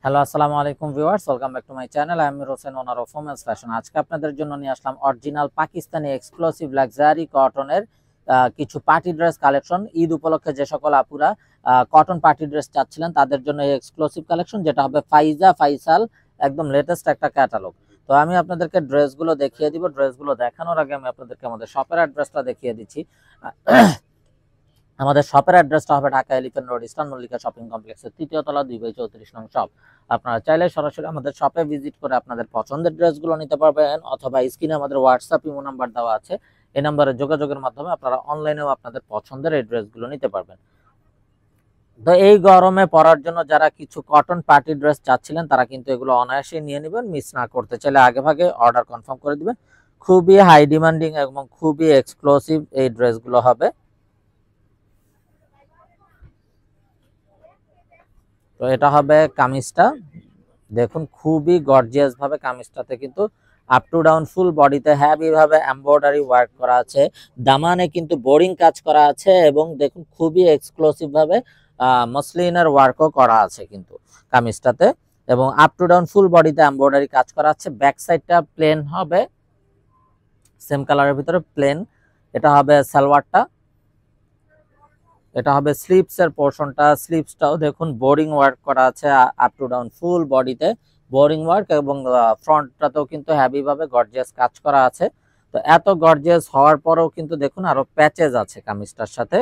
Hello, আসসালামু আলাইকুম viewers, welcome back to my channel. I am Hossain, owner of women's fashion. আজকে আপনাদের জন্য নিয়ে আসলাম অরিজিনাল পাকিস্তানি এক্সক্লুসিভ লাক্সারি কটনের কিছু পার্টি ড্রেস কালেকশন। ঈদ উপলক্ষে যে সকল আপুরা কটন পার্টি ড্রেস চাচ্ছিলেন তাদের জন্য এই এক্সক্লুসিভ কালেকশন, যেটা হবে ফাইজা ফাইসাল, একদম লেটেস্ট একটা ক্যাটালগ। তো আমি আপনাদেরকে ড্রেসগুলো দেখিয়ে দিব। ড্রেসগুলো দেখানোর আগে আমি আপনাদেরকে আমাদের শপের অ্যাড্রেসটা দেখিয়ে দিচ্ছি। আমাদের শপের অ্যাড্রেসটা হবে Dhaka elephant road, eastern Mallika shopping কমপ্লেক্সের ৩য় তলা, ২/34 নং শপ। আপনারা চাইলে সরাসরি আমাদের শপে ভিজিট করে আপনাদের পছন্দের ড্রেসগুলো নিতে পারবেন, অথবা স্ক্রিনে আমাদের হোয়াটসঅ্যাপ ইমো নাম্বার দেওয়া আছে, এই নাম্বারে যোগাযোগের মাধ্যমে আপনারা অনলাইনেও আপনাদের পছন্দের এই ড্রেসগুলো নিতে পারবেন। তো এই গরমে পরার জন্য যারা কিছু কটন পার্টি ড্রেস চাচ্ছিলেন তারা কিন্তু এগুলো অনায়াসে নিয়ে নেবেন। মিস না করতে চাইলে আগে ভাগে অর্ডার কনফার্ম করে দিবেন। খুবই হাই ডিমান্ডিং এবং খুবই এক্সক্লুসিভ এই ড্রেসগুলো হবে। তো এটা হবে কামিজটা, দেখুন খুবই গর্জিয়াস ভাবে কামিজটাতে কিন্তু আপ টু ডাউন ফুল বডিতে হেভি ভাবে এমব্রয়ডারি ওয়ার্ক করা আছে, দামানে কিন্তু বোরিং কাজ করা আছে, এবং দেখুন খুবই এক্সক্লুসিভ ভাবে মসলিনের ওয়ার্কও করা আছে কিন্তু কামিজটাতে, এবং আপ টু ডাউন ফুল বডিতে এমব্রয়ডারি কাজ করা আছে। ব্যাক সাইডটা প্লেন হবে, সেম কালারের ভিতরে প্লেন। এটা হবে সালোয়ারটা, এটা হবে স্লিভস এর পোর্শনটা। স্লিভসটাও দেখুন বোরিং ওয়ার্ক করা আছে, আপ টু ডাউন ফুল বডিতে বোরিং ওয়ার্ক, এবং ফ্রন্টটাতেও কিন্তু হেভি ভাবে গর্জিয়াস কাজ করা আছে। তো এত গর্জিয়াস হওয়ার পরেও কিন্তু দেখুন আরো প্যাচেজ আছে কামিজটার সাথে।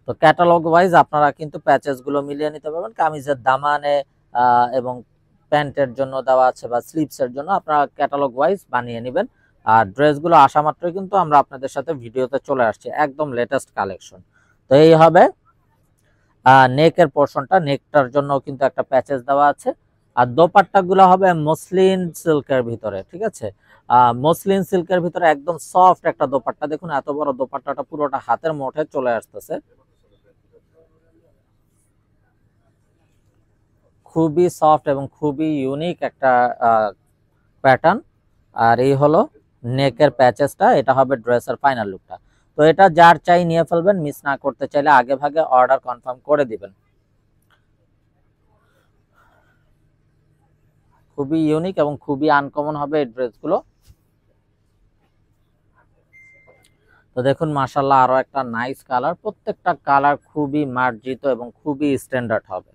তো ক্যাটালগ ওয়াইজ আপনারা কিন্তু প্যাচেস গুলো মিলিয়ে নিতে পারবেন। কামিজের দামানে এবং প্যান্টের জন্য দেওয়া আছে, বা স্লিভস এর জন্য আপনারা ক্যাটালগ ওয়াইজ বানিয়ে নেবেন। আর ড্রেসগুলো আসা মাত্রই কিন্তু আমরা আপনাদের সাথে ভিডিওতে চলে আসছি, একদম লেটেস্ট কালেকশন। তো এই হবে নেকের পোর্শনটা, নেকটার জন্য কিন্তু একটা প্যাচেস দেওয়া আছে। আর দোপাট্টা গুলো হবে মসলিন সিল্কের ভিতরে, ঠিক আছে। মসলিন সিল্কের ভিতরে একদম সফট একটা দোপাট্টা। দেখুন এত বড় দোপাট্টাটা পুরোটা হাতের মুঠে চলে আসতেছে, খুবই সফট এবং খুবই ইউনিক একটা প্যাটার্ন। আর এই হলো নেকের প্যাচেসটা, এটা হবে ড্রেসের ফাইনাল লুকটা। তো এটা যার চাই নিয়ে ফেলবেন, মিস না করতে চাইলে আগে ভাগে অর্ডার কনফার্ম করে দিবেন। খুবই ইউনিক এবং খুবই আনকমন হবে এই ড্রেসগুলো। তো দেখুন মাশাআল্লাহ, আরো একটা নাইস কালার, প্রত্যেকটা কালার খুবই মার্জিত এবং খুবই স্ট্যান্ডার্ড হবে।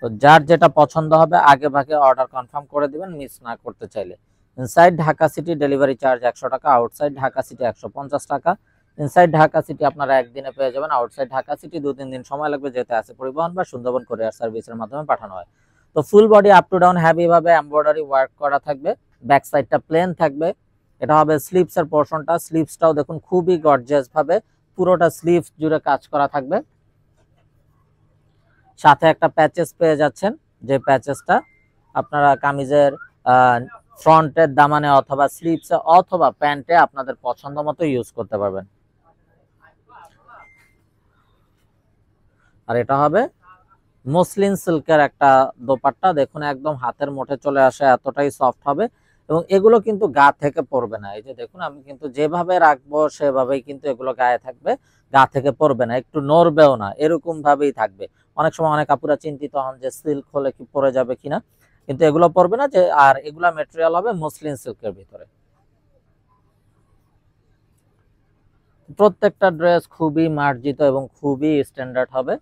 তো যার যেটা পছন্দ হবে আগে ভাগে অর্ডার কনফার্ম করে দিবেন, মিস না করতে চাইলে। Inside Dhaka city delivery charge 100 টাকা, আউটসাইড ঢাকা সিটি 150 টাকা। ইনসাইড ঢাকা সিটি আপনারা একদিনে পেয়ে যাবেন, আউটসাইড ঢাকা সিটি 2-3 দিন সময় লাগবে, যেতে আছে পরিবহন বা সুন্দরবন কুরিয়ার সার্ভিসের মাধ্যমে পাঠানো হয়। তো full body up to down heavy ভাবে এমব্রয়ডারি ওয়ার্ক করা থাকবে, ব্যাক সাইডটা প্লেন থাকবে। এটা হবে স্লিভস এর পোর্শনটা। স্লিভসটাও দেখুন খুবই গর্জিয়াস ভাবে পুরোটা স্লিভস জুড়ে কাজ করা থাকবে, সাথে একটা প্যাচেস পেয়ে যাচ্ছেন, যে প্যাচেসটা আপনারা কামিজের ফ্রন্টের দামানে অথবা স্লিভসে অথবা প্যান্টে আপনাদের পছন্দ মতো ইউজ করতে পারবেন। আর এটা হবে মসলিন সিল্কের একটা দোপাট্টা, দেখুন একদম হাতের মুঠে চলে আসে, এতটাই সফট হবে। এবং এগুলো কিন্তু গা থেকে পড়বে না, এই যে দেখুন আমি কিন্তু যেভাবে রাখবো সেভাবেই কিন্তু এগুলো গায়ে থাকবে, গা থেকে পড়বে না, একটু নড়বেও না, এরকম ভাবেই থাকবে। অনেক সময় অনেক আপুরা চিন্তিত হন যে সিল্ক হলে কি পরে যাবে কিনা, কিন্তু এগুলো পড়বে না। যে আর এগুলা মেটেরিয়াল হবে মসলিন সিল্কের ভিতরে। প্রত্যেকটা ড্রেস খুবই মার্জিত এবং খুবই স্ট্যান্ডার্ড হবে।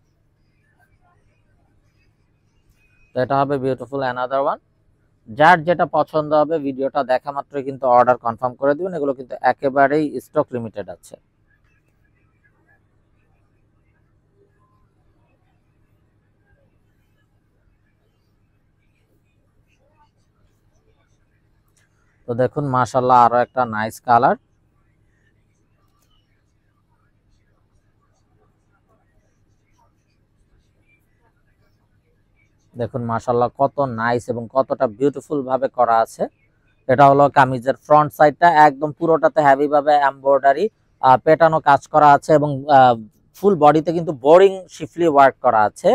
তো এটা হবে বিউটিফুল অ্যানাদার ওয়ান। যার যেটা পছন্দ হবে ভিডিওটা দেখা মাত্রই কিন্তু অর্ডার কনফার্ম করে দিবেন, এগুলো কিন্তু একেবারেই স্টক লিমিটেড আছে। তো দেখুন মাশাআল্লাহ, আরো একটা নাইস কালার। দেখুন মাশাআল্লাহ কত নাইস এবং কতটা বিউটিফুল ভাবে করা আছে। এটা হলো কামিজের ফ্রন্ট সাইডটা, একদম পুরোটাতে হেভি ভাবে এমব্রয়ডারি পেটানো কাজ করা আছে, এবং ফুল বডিতে কিন্তু বোরিং শিফলি ওয়ার্ক করা আছে।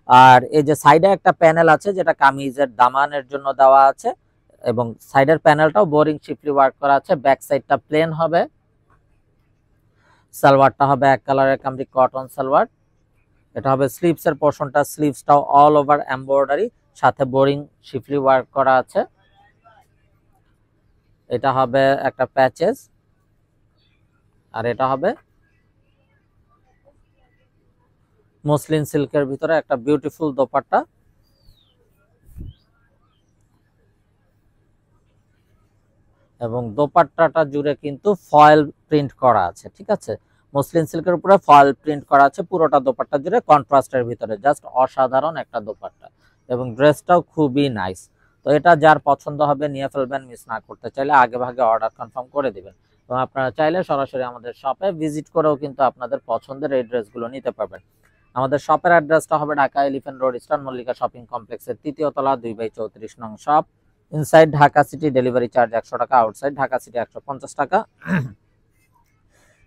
আর এই যে সাইডে একটা প্যানেল আছে যেটা কামিজের দামানের জন্য দেওয়া আছে, এবং সাইডের প্যানেলটাও বোরিং শিফলি ওয়ার্ক করা আছে। ব্যাক সাইডটা প্লেন হবে, সালোয়ারটা হবে এক কালারের কামরি কটন সালোয়ার। এটা হবে স্লিভস এর পোর্শনটা, স্লিভসটাও অল ওভার এমব্রয়ডারি, সাথে বোরিং শিফলি ওয়ার্ক করা আছে। এটা হবে একটা প্যাচেস, আর এটা হবে মসলিন সিল্কের ভিতরে একটা বিউটিফুল দোপাট্টা। এবং দোপাট্টাটা জুড়ে কিন্তু ফয়েল প্রিন্ট করা আছে, ঠিক আছে, মসলিন সিল্কের উপরে ফয়েল প্রিন্ট করা আছে পুরোটা দোপাট্টা জুড়ে, কন্ট্রাস্টের ভিতরে, জাস্ট অসাধারণ একটা দোপাট্টা। এবং ড্রেসটাও খুবই নাইস। তো এটা যার পছন্দ হবে নিয়ে ফেলবেন, মিস না করতে চাইলে আগে ভাগে অর্ডার কনফার্ম করে দিবেন। এবং আপনারা চাইলে সরাসরি আমাদের শপে ভিজিট করেও কিন্তু আপনাদের পছন্দের এই ড্রেসগুলো নিতে পারবেন। আমাদের শপের অ্যাড্রেসটা হবে Dhaka elephant road, eastern Mallika shopping কমপ্লেক্সের ৩য় তলা, 2/34 নং shop. Inside Dhaka city delivery charge 100 টাকা, আউটসাইড ঢাকা সিটি 150 টাকা।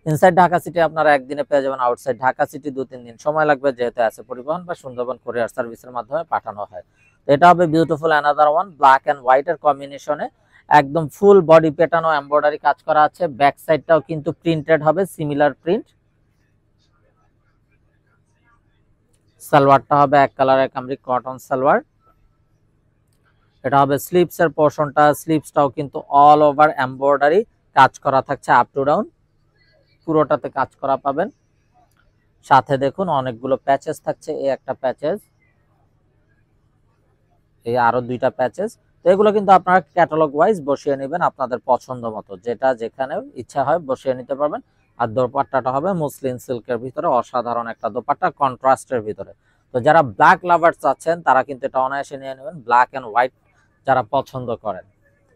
ইনসাইড ঢাকা সিটি আপনারা একদিনে পেয়ে যাবেন, আউটসাইড ঢাকা সিটি 2-3 দিন সময় লাগবে, যেহেতু আছে পরিবহন বা সুন্দরবন কুরিয়ার সার্ভিসের মাধ্যমে পাঠানো হয়। এটা হবে beautiful another one, black and white এর কম্বিনেশনে, একদম ফুল বডি পেটানো এমব্রয়ডারি কাজ করা আছে। ব্যাক সাইডটাও কিন্তু প্রিন্টেড হবে, সিমিলার প্রিন্ট। সালোয়ারটা হবে এক কালারের কামরি কটন সালোয়ার। এটা হবে স্লিভস এর পোর্শনটা, স্লিভসটাও কিন্তু অল ওভার এমব্রয়ডারি কাজ করা থাকছে, আপ টু ডাউন পুরোটাতে কাজ করা পাবেন। সাথে দেখুন অনেকগুলো প্যাচেস থাকছে, এই একটা প্যাচেস, এই আরো দুইটা প্যাচেস। তো এগুলো কিন্তু আপনারা ক্যাটালগ ওয়াইজ বসিয়ে নেবেন আপনাদের পছন্দ মতো, যেটা যেখানে ইচ্ছা হয় বসিয়ে নিতে পারবেন। আর দোপাট্টাটা হবে মুসলিন সিল্কের ভিতরে, অসাধারণ একটা দোপাট্টা কন্ট্রাস্টের ভিতরে। তো যারা ব্ল্যাক লাভার্স আছেন তারা কিন্তু এটা অনায়াসে নিয়ে নেবেন, ব্ল্যাক এন্ড হোয়াইট যারা পছন্দ করেন,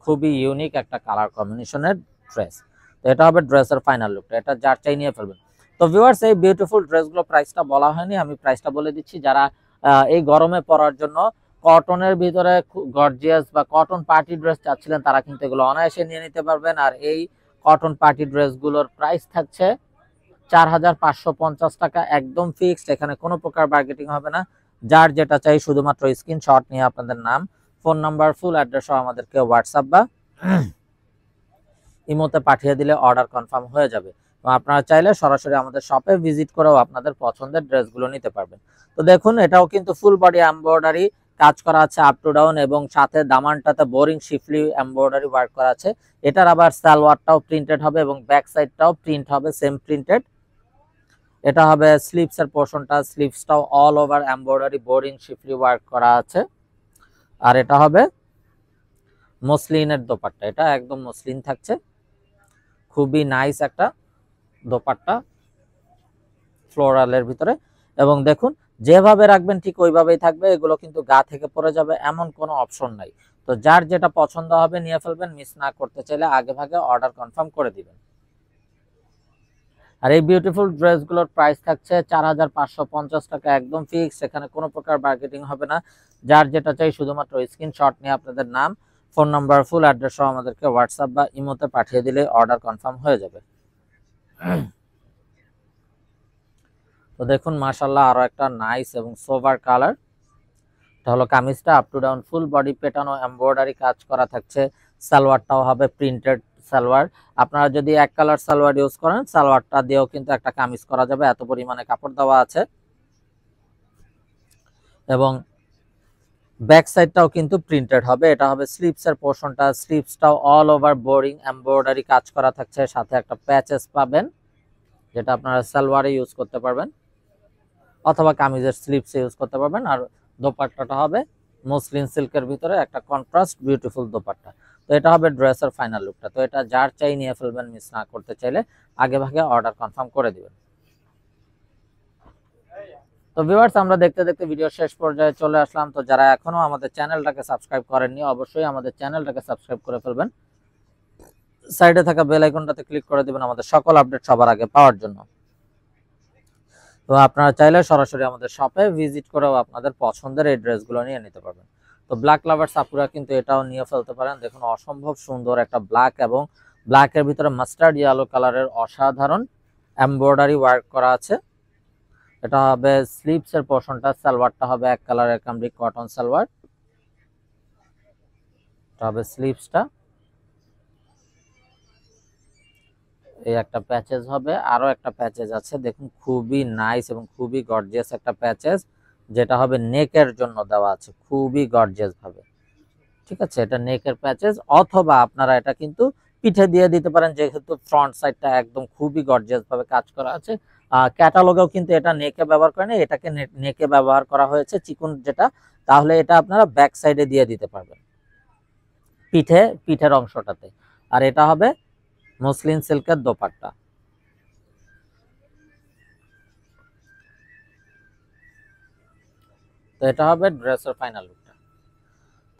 খুবই ইউনিক একটা কালার কম্বিনেশনের ড্রেস। তো এটা হবে ড্রেসের ফাইনাল লুকটা, এটা যার চাই নিয়ে ফেলবেন। তো ভিউয়ার্স, এই বিউটিফুল ড্রেসগুলো প্রাইসটা বলা হয়নি, আমি প্রাইসটা বলে দিচ্ছি। যারা এই গরমে পরার জন্য কটনের ভিতরে গর্জিয়াস বা কটন পার্টি ড্রেস চাচ্ছিলেন তারা কিন্তু এগুলো অনায়াসে নিয়ে নিতে পারবেন। আর এই কটন পার্টি ড্রেসগুলোর প্রাইস থাকছে 4550 টাকা, একদম ফিক্সড, এখানে কোনো প্রকার বার্গেটিং হবে না। যার যেটা চাই শুধুমাত্র স্ক্রিনশট নিয়ে আপনাদের নাম, ফোন নাম্বার, ফুল অ্যাড্রেস সহ আমাদেরকে হোয়াটসঅ্যাপ বা ইমোতে পাঠিয়ে দিলে অর্ডার কনফার্ম হয়ে যাবে। আপনারা চাইলে সরাসরি আমাদের শপে ভিজিট করেও আপনাদের পছন্দের ড্রেসগুলো নিতে পারবেন। তো দেখুন এটাও কিন্তু ফুল বডি এমব্রয়ডারি কাজ করা আছে, আপ টু ডাউন, এবং সাথে দামানটাতে বোরিং শিফলি এমব্রয়ডারি ওয়ার্ক করা আছে। এটার আবার সালোয়ারটাও প্রিন্টেড হবে এবং ব্যাক সাইডটাও প্রিন্ট হবে সেম প্রিন্টেড। এটা হবে স্লিভস এর পোর্শনটা, স্লিভসটাও all over embroidery boring শিফলি work করা আছে। আর এটা হবে মসলিনের দোপাট্টা, এটা একদম মসলিন থাকছে, খুবই নাইস একটা দোপাট্টা ফ্লোরালের ভিতরে। এবং দেখুন যেভাবে রাখবেন ঠিক ওইভাবেই থাকবে, এগুলো কিন্তু গা থেকে পড়ে যাবে এমন কোনো অপশন নাই। তো যার যেটা পছন্দ হবে নিয়ে ফেলবেন, মিস না করতে চাইলে আগে ভাগে অর্ডার কনফার্ম করে দিবেন। আর এই বিউটিফুল ড্রেসগুলোর প্রাইস থাকছে 4550 টাকা, একদম ফিক্স, এখানে কোনো প্রকার মার্কেটিং হবে না। যার যেটা চাই শুধুমাত্র স্ক্রিনশট নিয়ে আপনাদের নাম, ফোন নাম্বার, ফুল অ্যাড্রেস সহ আমাদেরকে হোয়াটসঅ্যাপ বা ইমোতে পাঠিয়ে দিলে অর্ডার কনফার্ম হয়ে যাবে। তো দেখুন মাশাআল্লাহ আরো একটা নাইস এবং সোভার কালার, এটা হলো কামিজটা, up to down full body পেটানো এমব্রয়ডারি কাজ করা থাকছে। সালোয়ারটাও হবে প্রিন্টেড সালোয়ার। আপনারা যদি এক কালার সালোয়ার ইউজ করেন সালোয়ারটা দিয়েও কিন্তু একটা কামিজ করা যাবে, এত পরিমাণে কাপড় দেওয়া আছে। এবং ব্যাক সাইডটাও কিন্তু প্রিন্টেড হবে। এটা হবে স্লিভস এর পোর্শনটা, স্লিভসটাও অল ওভার বোরিং এমব্রয়ডারি কাজ করা থাকছে, সাথে একটা প্যাচেস পাবেন যেটা আপনারা সালোয়ারে ইউজ করতে পারবেন অথবা কামিজের স্লিভসে ইউজ করতে পারবেন। আর দোপাট্টাটা হবে মসলিন সিল্কের ভিতরে একটা কন্ট্রাস্ট বিউটিফুল দোপাট্টা। তো এটা হবে ড্রেসের ফাইনাল লুকটা। তো এটা যার চাই নিয়ে ফেলবেন, মিস না করতে চাইলে আগে ভাগে অর্ডার কনফার্ম করে দিবেন। তো ভিউয়ার্স, আমরা দেখতে দেখতে ভিডিও শেষ পর্যায়ে চলে আসলাম। তো যারা এখনো আমাদের চ্যানেলটাকে সাবস্ক্রাইব করেননি অবশ্যই আমাদের চ্যানেলটাকে সাবস্ক্রাইব করে ফেলবেন, সাইডে থাকা বেল আইকনটাতে ক্লিক করে দিবেন আমাদের সকল আপডেট সবার আগে পাওয়ার জন্য। তো আপনারা চাইলে সরাসরি আমাদের শপে ভিজিট করেও আপনাদের পছন্দের এই ড্রেসগুলো নিয়ে নিতে পারবেন। তো ব্ল্যাক লাভার্স আপুরা কিন্তু এটাও নিয়ে ফেলতে পারেন। দেখুন অসম্ভব সুন্দর একটা ব্ল্যাক এবং ব্ল্যাকের ভিতরে মাস্টার্ড ইয়েলো কালারের অসাধারণ এমব্রয়ডারি ওয়ার্ক করা আছে। এটা হবে স্লিভস এর পোর্শনটা, সালোয়ারটা হবে এক কালারের কামরি কটন সালোয়ার। এটা হবে স্লিভসটা, এই একটা প্যাচেজ হবে, আরো একটা প্যাচেজ আছে দেখুন, খুবই নাইস এবং খুবই গর্জিয়াস একটা প্যাচেজ, যেটা হবে নেকের জন্য দেওয়া আছে খুবই গর্জিয়াস ভাবে। ঠিক আছে, এটা নেকের প্যাচেজ, অথবা আপনারা এটা কিন্তু পিঠে দিয়ে দিতে পারেন, যেহেতু ফ্রন্ট সাইডটা একদম খুবই গর্জিয়াস ভাবে কাজ করা আছে। ক্যাটালগেও কিন্তু এটা নেকে ব্যবহার করে না, এটাকে নেকে ব্যবহার করা হয়েছে চিকন যেটা, তাহলে এটা আপনারা ব্যাক সাইডে দিয়ে দিতে পারবেন পিঠের অংশটাতে। আর এটা হবে মসলিন সিল্কের দোপাট্টা। তো এটা হবে ড্রেসের ফাইনাল লুকটা।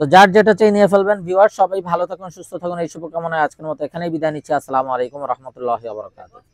তো যার যেটা চাই নিয়ে ফেলবেন। ভিউয়ার সবাই ভালো থাকুন, সুস্থ থাকুন, এই শুভকামনায় আজকের মতো এখানেই বিদায় নিচ্ছি। আসসালামু আলাইকুম রহমতুল্লাহি ওয়া বারাকাতুহু।